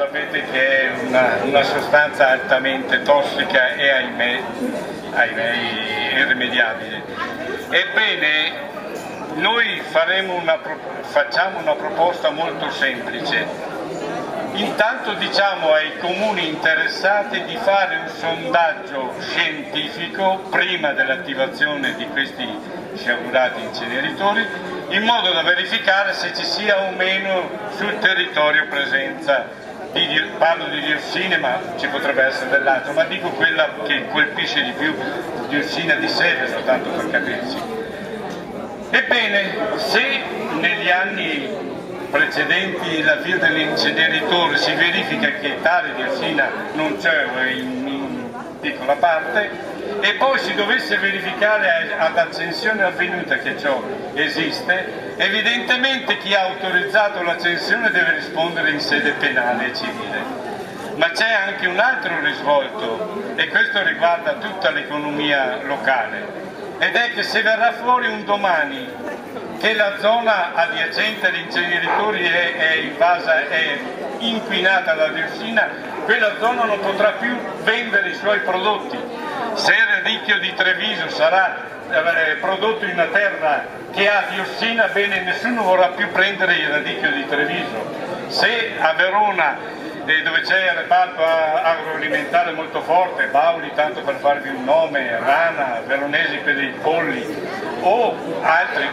sapete che è una sostanza altamente tossica e ahimè irrimediabile. Ebbene, noi facciamo una proposta molto semplice. Intanto diciamo ai comuni interessati di fare un sondaggio scientifico prima dell'attivazione di questi sciagurati inceneritori, in modo da verificare se ci sia o meno sul territorio presenza parlo di diossine, ma ci potrebbe essere dell'altro, ma dico quella che colpisce di più, diossina di Seveso, tanto per capirci. Ebbene, se negli anni precedenti l'avvio dell'inceneritore si verifica che tale diossina non c'è o è in piccola parte, e poi si dovesse verificare ad accensione avvenuta che ciò esiste, evidentemente chi ha autorizzato l'accensione deve rispondere in sede penale e civile. Ma c'è anche un altro risvolto, e questo riguarda tutta l'economia locale, ed è che se verrà fuori un domani che la zona adiacente agli inceneritori è invasa, è inquinata da diossina, quella zona non potrà più vendere i suoi prodotti. Se il radicchio di Treviso sarà prodotto in una terra che ha diossina, bene, nessuno vorrà più prendere il radicchio di Treviso. Se a Verona, dove c'è il reparto agroalimentare molto forte, Bauli tanto per farvi un nome, Rana, Veronesi per i polli, o altri,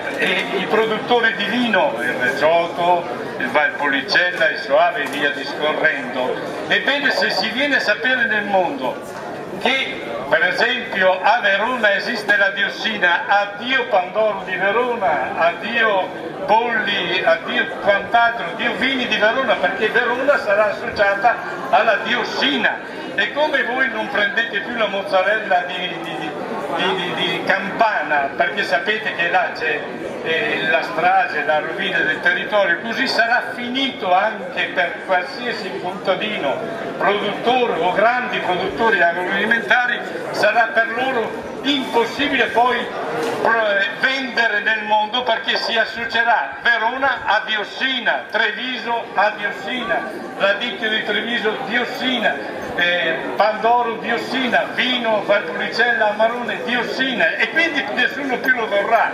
i produttori di vino, il Recioto, il Valpolicella, il Soave e via discorrendo. Ebbene, se si viene a sapere nel mondo che per esempio a Verona esiste la diossina, addio Pandoro di Verona, addio polli, addio quant'altro, addio vini di Verona, perché Verona sarà associata alla diossina. E come voi non prendete più la mozzarella di Campana, perché sapete che là c'è la strage, la rovina del territorio, così sarà finito anche per qualsiasi contadino, produttore o grandi produttori agroalimentari, sarà per loro impossibile poi vendere nel mondo, perché si associerà Verona a diossina, Treviso a diossina, radicchio di Treviso diossina, Pandoro diossina, vino Valpolicella Amarone diossina, e quindi nessuno più lo vorrà.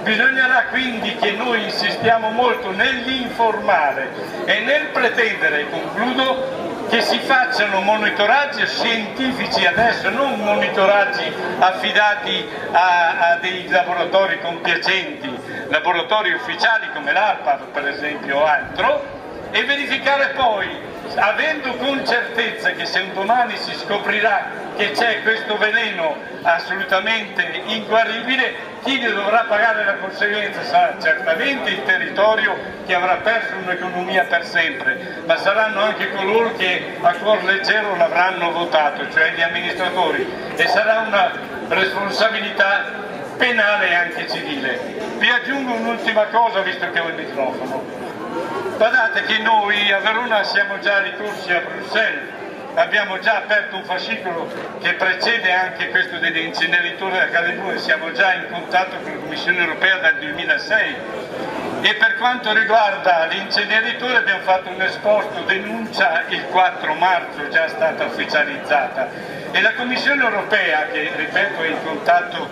Bisognerà quindi che noi insistiamo molto nell'informare e nel pretendere, concludo, che si facciano monitoraggi scientifici adesso, non monitoraggi affidati a dei laboratori compiacenti, laboratori ufficiali come l'ARPAV per esempio o altro, e verificare poi, avendo con certezza che se un domani si scoprirà che c'è questo veleno assolutamente inguaribile, chi ne dovrà pagare la conseguenza sarà certamente il territorio che avrà perso un'economia per sempre, ma saranno anche coloro che a cuor leggero l'avranno votato, cioè gli amministratori, e sarà una responsabilità penale e anche civile. Vi aggiungo un'ultima cosa, visto che ho il microfono. Guardate che noi a Verona siamo già ricorsi a Bruxelles, abbiamo già aperto un fascicolo che precede anche questo degli inceneritori a Caliburno, siamo già in contatto con la Commissione Europea dal 2006, e per quanto riguarda l'inceneritore abbiamo fatto un esposto denuncia il 4 marzo, già stata ufficializzata, e la Commissione Europea, che ripeto è in contatto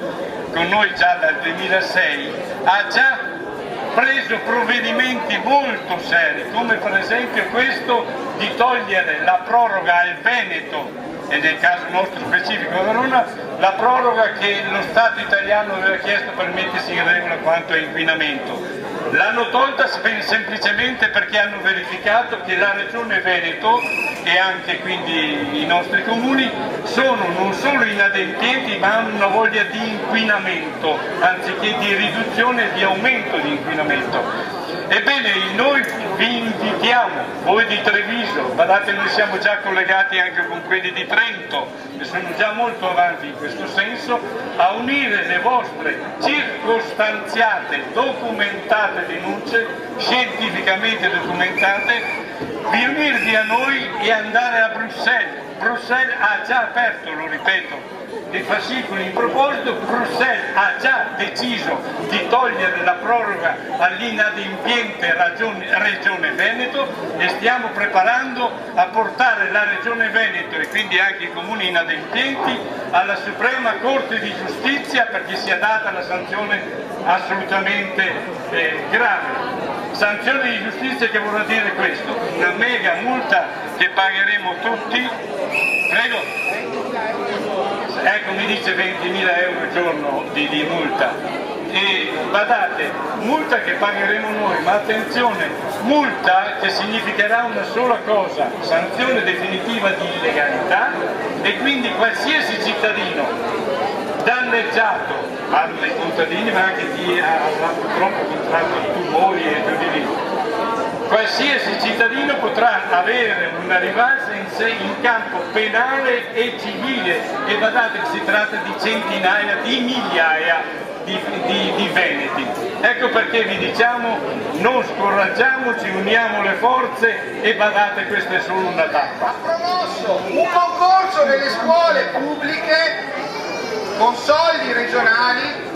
con noi già dal 2006, ha già preso provvedimenti molto seri, come per esempio questo di togliere la proroga al Veneto, e nel caso nostro specifico a Verona, la proroga che lo Stato italiano aveva chiesto per mettersi in regola quanto a inquinamento. L'hanno tolta semplicemente perché hanno verificato che la Regione Veneto e anche quindi i nostri comuni sono non solo inadempienti, ma hanno una voglia di inquinamento anziché di riduzione e di aumento di inquinamento. Ebbene, noi vi invitiamo, voi di Treviso, guardate, noi siamo già collegati anche con quelli di Trento, che sono già molto avanti in questo senso, a unire le vostre circostanziate, documentate denunce, scientificamente documentate, di unirvi a noi e andare a Bruxelles Bruxelles ha già aperto, lo ripeto, dei fascicoli in proposito. Bruxelles ha già deciso di togliere la proroga all'inadempiente Regione Veneto e stiamo preparando a portare la Regione Veneto e quindi anche i comuni inadempienti alla Suprema Corte di Giustizia perché sia data la sanzione assolutamente grave. Sanzione di giustizia che vorrà dire questo, una mega multa che pagheremo tutti, prego. Ecco, mi dice 20.000 euro al giorno di multa. E badate, multa che pagheremo noi, ma attenzione, multa che significherà una sola cosa, sanzione definitiva di illegalità e quindi qualsiasi cittadino danneggiato, parlo dei contadini ma anche chi ha purtroppo contratto tumori e più di lì, qualsiasi cittadino potrà avere una rivalsa in campo penale e civile e badate che si tratta di centinaia, di migliaia di veneti. Ecco perché vi diciamo non scoraggiamoci, uniamo le forze e badate, questa è solo una tappa. Ha promosso un concorso nelle scuole pubbliche con soldi regionali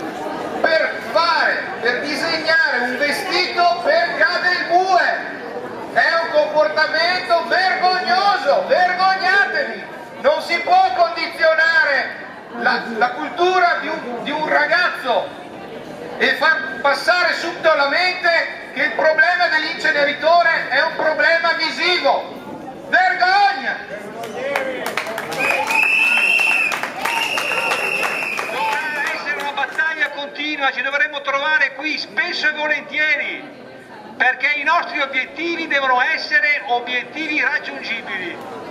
per disegnare un vestito per cada il bue. È un comportamento vergognoso, vergognatevi! Non si può condizionare la cultura di un ragazzo e far passare subdolamente che il problema dell'inceneritore è un problema visivo. Vergogna! Dovrà essere una battaglia continua, ci dovremmo trovare qui spesso e volentieri, perché i nostri obiettivi devono essere obiettivi raggiungibili.